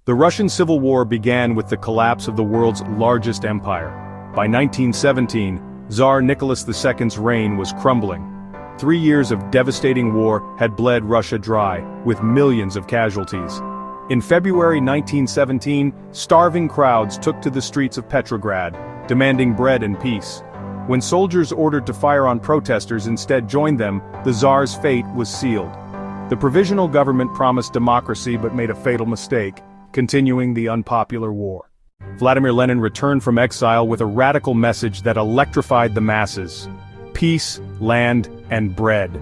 The Russian Civil War began with the collapse of the world's largest empire. By 1917, Tsar Nicholas II's reign was crumbling. 3 years of devastating war had bled Russia dry, with millions of casualties. In February 1917, starving crowds took to the streets of Petrograd, demanding bread and peace. When soldiers ordered to fire on protesters instead joined them, the Tsar's fate was sealed. The Provisional Government promised democracy but made a fatal mistake, continuing the unpopular war. Vladimir Lenin returned from exile with a radical message that electrified the masses: peace, land, and bread.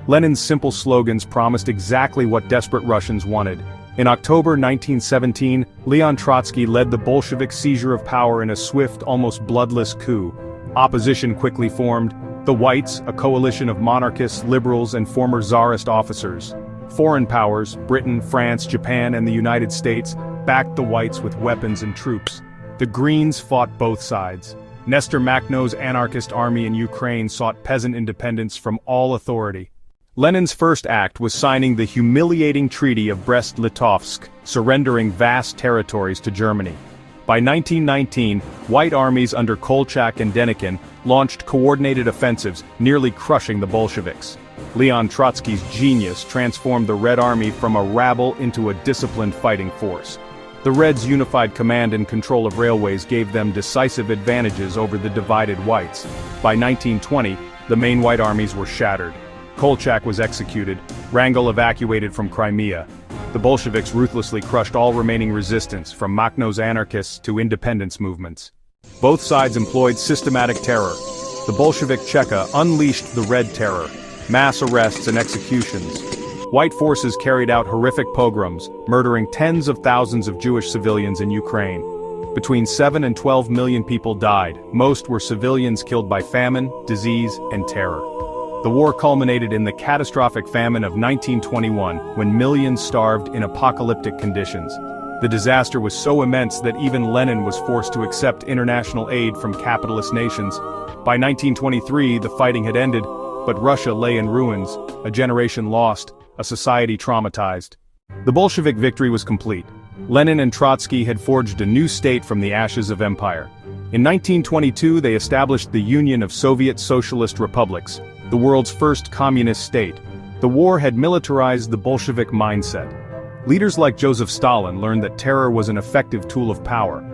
Lenin's simple slogans promised exactly what desperate Russians wanted. In October 1917, Leon Trotsky led the Bolshevik seizure of power in a swift, almost bloodless coup. Opposition quickly formed: the Whites, a coalition of monarchists, liberals, and former Tsarist officers. Foreign powers, Britain, France, Japan, and the United States, backed the Whites with weapons and troops. The Greens fought both sides. Nestor Makhno's anarchist army in Ukraine sought peasant independence from all authority. Lenin's first act was signing the humiliating Treaty of Brest-Litovsk, surrendering vast territories to Germany. By 1919, white armies under Kolchak and Denikin launched coordinated offensives, nearly crushing the Bolsheviks. Leon Trotsky's genius transformed the Red Army from a rabble into a disciplined fighting force. The Reds' unified command and control of railways gave them decisive advantages over the divided whites. By 1920, the main white armies were shattered. Kolchak was executed, Wrangel evacuated from Crimea. The Bolsheviks ruthlessly crushed all remaining resistance, from Makhno's anarchists to independence movements. Both sides employed systematic terror. The Bolshevik Cheka unleashed the Red Terror, mass arrests and executions. White forces carried out horrific pogroms, murdering tens of thousands of Jewish civilians in Ukraine. Between 7 and 12 million people died. Most were civilians killed by famine, disease, and terror. The war culminated in the catastrophic famine of 1921, when millions starved in apocalyptic conditions. The disaster was so immense that even Lenin was forced to accept international aid from capitalist nations. By 1923, the fighting had ended, but Russia lay in ruins, a generation lost, a society traumatized. The Bolshevik victory was complete. Lenin and Trotsky had forged a new state from the ashes of empire. In 1922, they established the Union of Soviet Socialist Republics, the world's first communist state. The war had militarized the Bolshevik mindset. Leaders like Joseph Stalin learned that terror was an effective tool of power.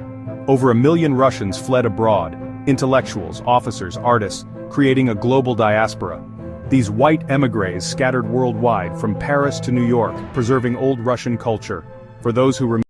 Over 1 million Russians fled abroad, intellectuals, officers, artists, creating a global diaspora. These white émigrés scattered worldwide, from Paris to New York, preserving old Russian culture. For those who remained